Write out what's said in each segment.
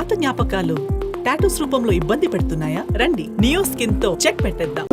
పాత జ్ఞాపకాలు టాటూస్ రూపంలో ఇబ్బంది పెడుతున్నాయా? రండి, నియో స్కిన్ తో చెక్ పెట్టేద్దాం.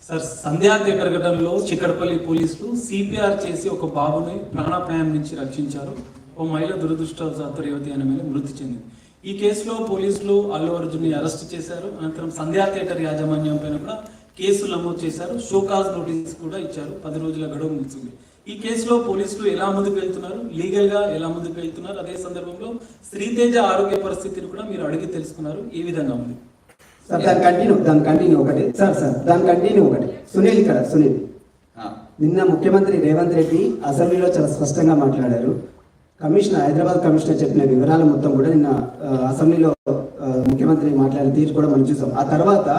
సార్, సంధ్యా థియేటర్ ఘటనలో చిక్కడపల్లి పోలీసులు సిపిఆర్ చేసి ఒక బాబుని ప్రాణాపాయం నుంచి రక్షించారు. ఓ మహిళ దురదృష్టవశాత్తు యువతి అనే మహిళ మృతి చెందింది. ఈ కేసులో పోలీసులు అల్లు అర్జున్ ని అరెస్ట్ చేశారు. అనంతరం సంధ్యా థియేటర్ యాజమాన్యం పైన కూడా కేసులు నమోదు చేశారు. షోకాజ్ నోటీస్ కూడా ఇచ్చారు. 10 రోజుల గడువు ముగిసింది. ఈ కేసులో పోలీసులు ఎలా ముందుకు వెళ్తున్నారు, లీగల్ గా ఎలా ముందుకు వెళ్తున్నారు, అదే సందర్భంలో శ్రీతేజ ఆరోగ్య పరిస్థితిని కూడా మీరు అడిగి తెలుసుకున్నారు. ఏ విధంగా ఉంది సార్? దాని కంటిన్యూ ఒకటి సునీల్ ఇక్కడ సునీల్ నిన్న ముఖ్యమంత్రి రేవంత్ రెడ్డి అసెంబ్లీలో చాలా స్పష్టంగా మాట్లాడారు. హైదరాబాద్ కమిషనర్ చెప్పిన వివరాలు మొత్తం కూడా నిన్న అసెంబ్లీలో ముఖ్యమంత్రి మాట్లాడిన తీరు కూడా మనం చూసాం. ఆ తర్వాత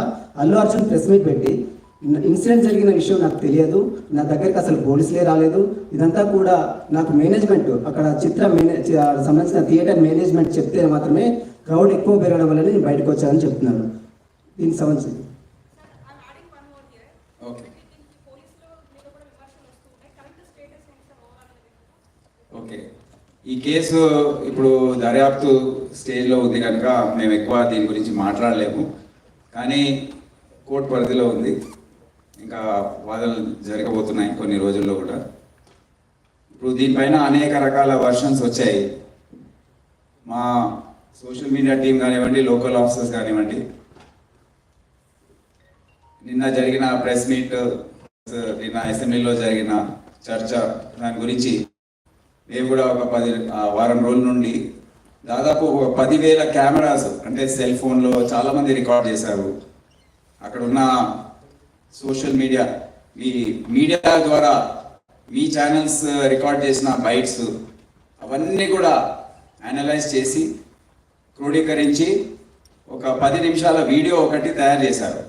అల్లు అర్జున్ ప్రెస్ మీట్ పెట్టి ఇన్సిడెంట్ జరిగిన విషయం నాకు తెలియదు, నా దగ్గరికి అసలు పోలీసులే రాలేదు, ఇదంతా కూడా నాకు మేనేజ్మెంట్ అక్కడ సంబంధించిన థియేటర్ మేనేజ్మెంట్ చెప్తే మాత్రమే క్రౌడ్ ఎక్కువ పెరగడం వల్ల నేను బయటకు వచ్చానని చెప్తున్నాను. దీనికి సంబంధించి ఓకే, ఈ కేసు ఇప్పుడు దర్యాప్తు స్టేజ్లో ఉంది కనుక మేము ఎక్కువ దీని గురించి మాట్లాడలేము. కానీ కోర్టు పరిధిలో ఉంది, ఇంకా వాదనలు జరగబోతున్నాయి కొన్ని రోజుల్లో కూడా. ఇప్పుడు దీనిపైన అనేక రకాల వర్షన్స్ వచ్చాయి. మా సోషల్ మీడియా టీం కానివ్వండి, లోకల్ ఆఫీసర్స్ కానివ్వండి, నిన్న జరిగిన ప్రెస్ మీట్, నిన్న అసెంబ్లీలో జరిగిన చర్చ, దాని గురించి మేము కూడా ఒక వారం రోజుల నుండి దాదాపు 10,000 కెమెరాస్ అంటే సెల్ ఫోన్లో చాలామంది రికార్డ్ చేశారు. అక్కడ ఉన్న సోషల్ మీడియా, మీ మీడియా ద్వారా మీ ఛానల్స్ రికార్డ్ చేసిన బైట్స్ అవన్నీ కూడా అనలైజ్ చేసి క్రోడీకరించి ఒక 10 నిమిషాల వీడియో ఒకటి తయారు చేశారు.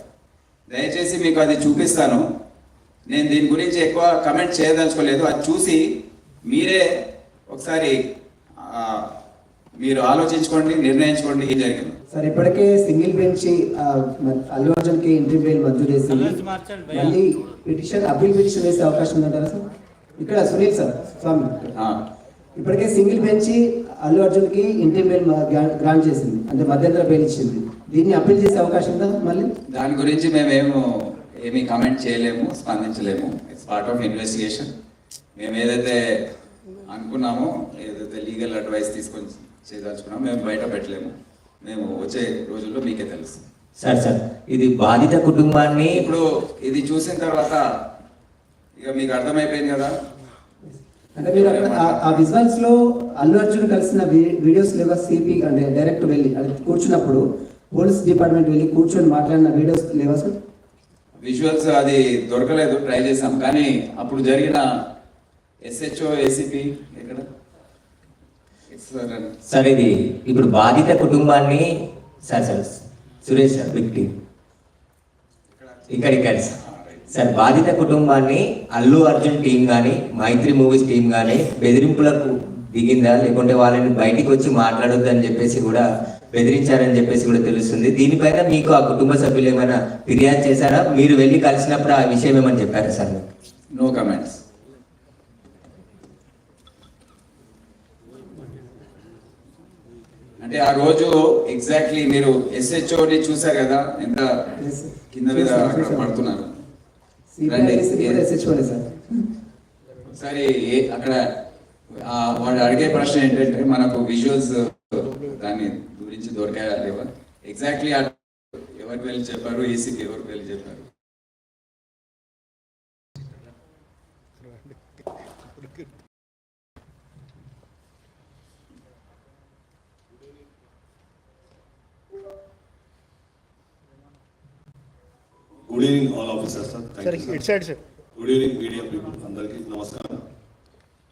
దయచేసి మీకు అది చూపిస్తాను. నేను దీని గురించి ఎక్కువ కమెంట్ చేయదలుచుకోలేదు. అది చూసి మీరే ఒకసారి మీరు ఆలోచించుకోండి, నిర్ణయించుకోండి ఏం జరిగింది. సార్, ఇప్పటికే సింగిల్ బెంచ్ అల్లు అర్జున్ కి ఎంట్రీ బెయిల్ మంజూరు చేసింది. మళ్ళీ అప్పీల్ పిటిషన్ వేసే అవకాశం ఉందంటారా సార్? ఇక్కడ సునీల్ సార్ స్వామి, ఇప్పటికే సింగిల్ బెంచ్ అల్లు అర్జున్ కి ఎంట్రీ బెయిల్ గ్రాంట్ చేసింది, అంటే మధ్యంతర బెయిల్ ఇచ్చింది. దీన్ని అప్పీల్ చేసే అవకాశం ఉందా? మళ్ళీ దాని గురించి ఏమీ కమెంట్ చేయలేము, స్పందించలేము. It's part of investigation. మేము ఏదైతే అనుకున్నామో, ఏదైతే లీగల్ అడ్వైస్ తీసుకొని చేయదలుచుకున్నామో మేము బయట పెట్టలేము. మేము వచ్చే రోజుల్లో మీకే తెలుసు. సార్ ఇది బాధిత కుటుంబాన్ని ఇప్పుడు ఇది చూసిన తర్వాత ఇక మీకు అర్థమైపోయింది కదా. అంటే మీరు ఆ విజువల్స్ లో అల్లు అర్జున్ కలిసిన వీడియోస్ లేవా? సిపి అంటే డైరెక్ట్ వెళ్ళి కూర్చున్నప్పుడు పోలీస్ డిపార్ట్మెంట్ వెళ్ళి కూర్చొని మాట్లాడిన వీడియోస్ లేవా సార్? విజువల్స్ అది దొరకలేదు, ట్రై చేసాం. కానీ అప్పుడు జరిగిన SHO ACP ఎక్కడ సార్? ఇది ఇప్పుడు బాధిత కుటుంబాన్ని సార్ సురేష్ సార్ విక్టిమ్ ఇక్కడ సార్ బాధిత కుటుంబాన్ని అల్లు అర్జున్ టీం కానీ మైత్రి మూవీస్ టీం కానీ బెదిరింపులకు దిగిందా, లేకుంటే వాళ్ళని బయటికి వచ్చి మాట్లాడొద్దు అని చెప్పేసి కూడా బెదిరించారని చెప్పేసి కూడా తెలుస్తుంది. దీనిపైన మీకు ఆ కుటుంబ సభ్యులు ఏమైనా ఫిర్యాదు చేశారా? మీరు వెళ్ళి కలిసినప్పుడు ఆ విషయం ఏమని చెప్పారా సార్? No comments. అంటే ఆ రోజు ఎగ్జాక్ట్లీ మీరు SHOని చూసారు కదా, ఎంత కింద మీద పడుతున్నారు. ఒకసారి అక్కడ వాడు అడిగే ప్రశ్న ఏంటంటే, మనకు విజువల్స్ దాని గురించి దొరికాయా లేవా, ఎగ్జాక్ట్లీ ఎవరికి వెళ్ళి చెప్పారు, ఏసీకి ఎవరికి వెళ్ళి చెప్పారు. Good evening all officers sir. Good evening media people అందరికీ నమస్కారం.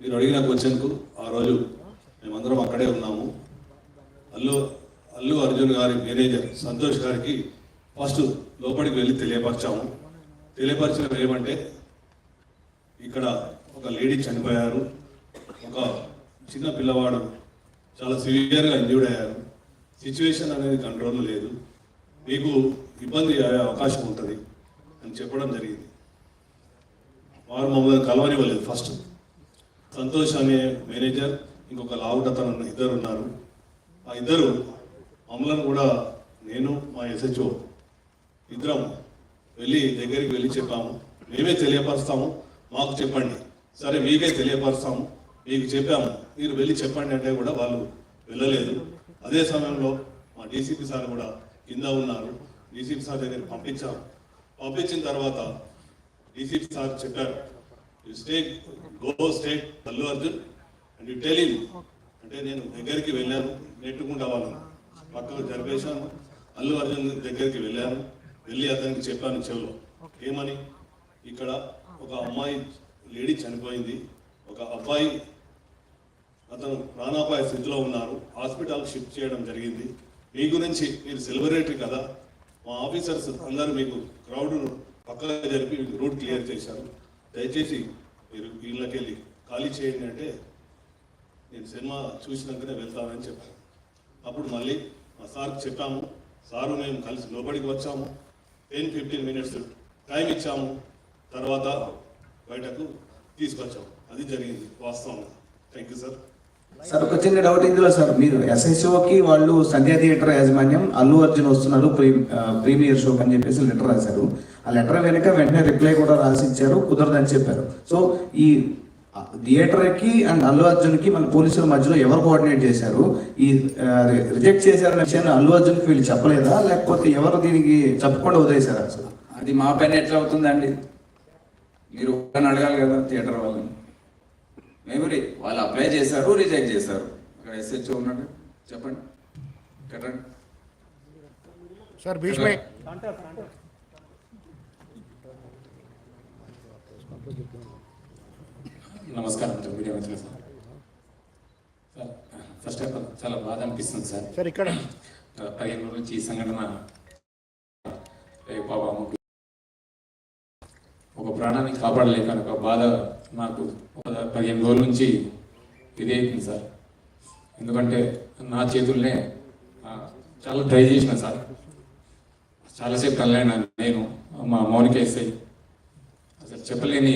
మీరు అడిగిన క్వశ్చన్కు ఆ రోజు మేమందరం అక్కడే ఉన్నాము. అల్లు అర్జున్ గారి మేనేజర్ సంతోష్ గారికి ఫస్ట్ లోపలికి వెళ్ళి తెలియపరచడం ఏమంటే, ఇక్కడ ఒక లేడీ చనిపోయారు, ఒక చిన్న పిల్లవాడు చాలా సివియర్గా ఇంజ్యూర్డ్ అయ్యారు, సిచ్యువేషన్ అనేది కంట్రోల్ లేదు, మీకు ఇబ్బంది అయ్యే అవకాశం ఉంటుంది అని చెప్పడం జరిగింది. వారు మమ్మల్ని కలవనివ్వలేదు. ఫస్ట్ సంతోష్ అనే మేనేజర్, ఇంకొక లావుట్ అతను ఇద్దరు ఉన్నారు. ఆ ఇద్దరు మమ్మల్ని కూడా నేను మా ఎస్హెచ్ఓ ఇద్దరం దగ్గరికి వెళ్ళి చెప్పాము, మేమే తెలియపరుస్తాము, మాకు చెప్పండి. సరే మీకే తెలియపరుస్తాము, మీకు చెప్పాము, మీరు వెళ్ళి చెప్పండి అంటే కూడా వాళ్ళు వెళ్ళలేదు. అదే సమయంలో మా డీసీపీ సార్ కూడా కింద ఉన్నారు. డీసీపీ సార్ దగ్గరికి పంపించాము. పంపించిన తర్వాత డీసీపీ సార్ చెప్పారు, you state Allu Arjun and you tell him. అంటే నేను దగ్గరికి వెళ్ళాను, నెట్టుకుంటా వాళ్ళని పక్కకు జరిపేశాను. అల్లు అర్జున్ దగ్గరికి వెళ్ళాను, వెళ్ళి అతనికి చెప్పాను చెవులో, ఏమని, ఇక్కడ ఒక అమ్మాయి లేడీ చనిపోయింది, ఒక అబ్బాయి అతను ప్రాణాపాయ స్థితిలో ఉన్నారు, హాస్పిటల్ షిఫ్ట్ చేయడం జరిగింది. మీ గురించి మీరు సెలబ్రిటీ కదా, మా ఆఫీసర్స్ అందరూ మీకు క్రౌడ్ను పక్కగా జరిపి రూట్ క్లియర్ చేశారు, దయచేసి మీరు వీళ్ళకి వెళ్ళి ఖాళీ చేయండి అంటే నేను సినిమా చూసినాకనే వెళ్తానని చెప్పాను. అప్పుడు మళ్ళీ మా సార్కి చెప్పాము, సారు మేము కలిసి లోపలికి వచ్చాము, 10-15 minutes టైం ఇచ్చాము, తర్వాత బయటకు తీసుకొచ్చాము. అది జరిగింది వాస్తవంగా. Thank you sir. సార్ ఒక చిన్న డౌట్ ఇందులో సార్, మీరు ఎస్ఎస్ఓకి వాళ్ళు సంధ్యా థియేటర్ యాజమాన్యం అల్లు అర్జున్ వస్తున్నారు ప్రీమియర్ షోకి అని చెప్పేసి లెటర్ రాశారు. ఆ లెటర్ వెనుక వెంటనే రిప్లై కూడా రాసిచ్చారు, కుదరదని చెప్పారు. సో ఈ థియేటర్కి అండ్ అల్లు అర్జున్కి మన పోలీసుల మధ్యలో ఎవరు కోఆర్డినేట్ చేశారు? ఈ రిజెక్ట్ చేశారనే విషయాన్ని అల్లు అర్జున్కి వీళ్ళు చెప్పలేదా, లేకపోతే ఎవరు దీనికి చెప్పకుండా వదిలేశారా సార్? అది మా పైన ఎట్లా అవుతుందండి? మీరు వాళ్ళని అడగాలి కదా థియేటర్ వాళ్ళని. మెమరీ వాళ్ళు అప్లై చేశారు, రిజెక్ట్ చేశారు. అక్కడ ఎస్హెచ్ఓ ఉన్నాడు, చెప్పండి కరెక్ట్ సార్. భీష్మే నమస్కారం మీడియా మిత్రులు సార్. ఫస్ట్ ఆఫ్ ఆల్ చాలా బాధ అనిపిస్తుంది సార్. సార్ ఇక్కడ 15 రోజుల నుంచి ఈ సంఘటన పాపం ఒక ప్రాణాన్ని కాపాడలేక ఒక బాధ నాకు 15 రోజుల నుంచి ఇదే అవుతుంది సార్. ఎందుకంటే నా చేతుల్నే చాలా ట్రై చేసిన సార్, చాలాసేపు కలైనా నేను మా మౌనిక ఎస్ఐ అసలు చెప్పలేని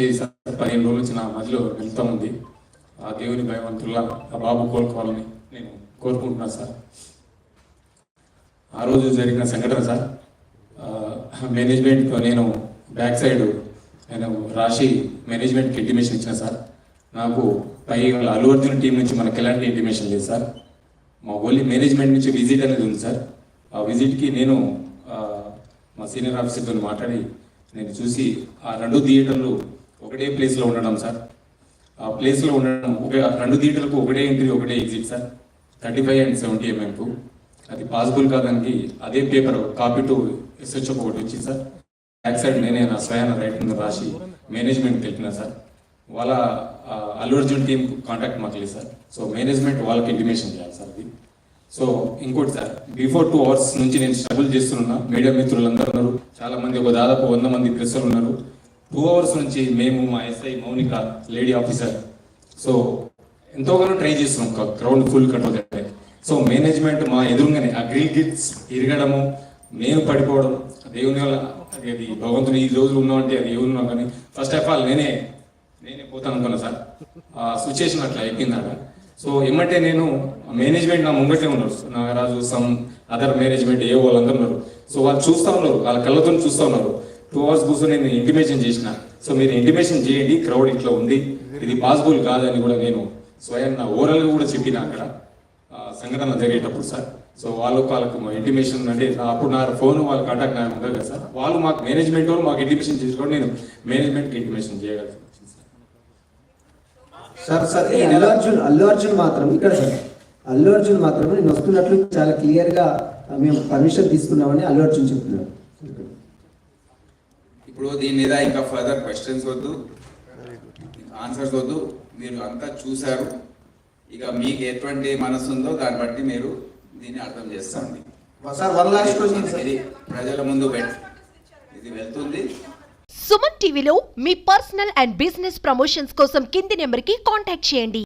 ఇది సార్. 15 రోజుల నుంచి నా మధ్యలో వెళ్తూ ఉంది. ఆ దేవుని భయవంతుల్లా ఆ బాబు కోలుకోవాలని నేను కోరుకుంటున్నాను సార్. ఆ రోజు జరిగిన సంఘటన సార్, మేనేజ్మెంట్ నేను బ్యాక్ సైడ్ నేను రాసి మేనేజ్మెంట్కి ఇంటిమేషన్ ఇచ్చిన సార్. నాకు పై అల్లు అర్జున్ టీం నుంచి మనకు ఎలాంటి ఇంటిమేషన్ లేదు సార్. మా ఓన్లీ మేనేజ్మెంట్ నుంచి విజిట్ అనేది ఉంది సార్. ఆ విజిట్కి నేను మా సీనియర్ ఆఫీసర్తో మాట్లాడి నేను చూసి ఆ 2 థియేటర్లు ఒకటే ప్లేస్లో ఉండడం సార్. ఆ ప్లేస్లో ఉండడం 2 థియేటర్లకు ఒకటే ఎంట్రీ ఒకటే ఎగ్జిట్ సార్, 35 and 70 mm. అది పాసిబుల్ కాదానికి అదే పేపర్ కాపీ టు ఎస్హెచ్ఓ ఒకటి వచ్చింది సార్. బ్యాక్ సైడ్ నేనే నా స్వయాన రైట్ రాసి మేనేజ్మెంట్కి వెళ్ళినా సార్. వాళ్ళ అల్లు అర్జున్ టీం కాంటాక్ట్ మాకు లేదు సార్. సో మేనేజ్మెంట్ వాళ్ళకి ఇంటిమేషన్ చేయాలి సార్ అది. సో ఇంకోటి సార్, బిఫోర్ 2 hours నుంచి నేను స్ట్రగుల్ చేస్తున్నా. మీడియా మిత్రులందరూ ఉన్నారు, చాలా మంది, ఒక దాదాపు 100 మంది ప్రెస్సర్లు ఉన్నారు. 2 hours నుంచి మేము, మా SI Mounika lady officer, so ఎంతోగానో ట్రై చేస్తున్నాం క్రౌడ్ ఫుల్ కంట్రోల్ చేయాలి. సో మేనేజ్మెంట్ మా ఎదురుగానే ఆ గ్రిల్ గిట్స్ ఇరగడము, నేను పడిపోవడం, దేవుని వల్ల అది భగవంతుని ఈ రోజులు ఉన్నామంటే అది ఎవరున్నాం కానీ ఫస్ట్ ఆఫ్ ఆల్ నేనే పోతాను అనుకున్నా సార్. ఆ సిచ్యుయేషన్ అట్లా అయిపోయిందాక. సో ఏమంటే నేను మేనేజ్మెంట్ నా ముంగటే ఉన్నారు, నాగరాజు, సమ్ అదర్ మేనేజ్మెంట్ ఏ వాళ్ళందరూ ఉన్నారు. సో వాళ్ళు చూస్తూ ఉన్నారు, వాళ్ళ కళ్ళతో చూస్తూ ఉన్నారు. 2 hours కూర్చొని నేను ఇంటిమేషన్ చేసిన. సో మీరు ఇంటిమేషన్ చేయండి, క్రౌడ్ ఇట్లా ఉంది, ఇది పాసిబుల్ కాదని కూడా నేను స్వయం నా ఓవరాల్గా కూడా చెప్పిన అక్కడ సంఘటన జరిగేటప్పుడు సార్. సో వాళ్ళకు ఇంటిమేషన్ అంటే అప్పుడు నా ఫోన్ వాళ్ళ కాంటాక్ట్ నాకు ఉండదు కదా సార్. వాళ్ళు మాకు మేనేజ్మెంట్ వాళ్ళు మాకు ఇంటిమేషన్ చేసుకోండి, నేను మేనేజ్మెంట్కి ఇంటిమేషన్ చేయగలను సార్ ఈ అల్లు అర్జున్ మాత్రం ఇక్కడ సార్, అల్లు అర్జున్ మాత్రం నేను వస్తున్నట్లు చాలా క్లియర్గా మేము పర్మిషన్ తీసుకున్నామని అల్లు అర్జున్ చెప్తున్నారు. ఇప్పుడు దీని మీద ఇంకా ఫర్దర్ క్వశ్చన్స్ వద్దు, ఆన్సర్స్ వద్దు. మీరు అంతా చూశారు, ఇక మీకు ఎటువంటి మనసు ఉందో దాన్ని బట్టి మీరు దీన్ని అర్థం చేసుకోండి సార్. 1 last question sir. ఇది ప్రజల ముందు ఇది వెళ్తుంది. సుమన్ టీవీలో మీ పర్సనల్ అండ్ బిజినెస్ ప్రమోషన్స్ కోసం కింది నెంబర్కి కాంటాక్ట్ చేయండి.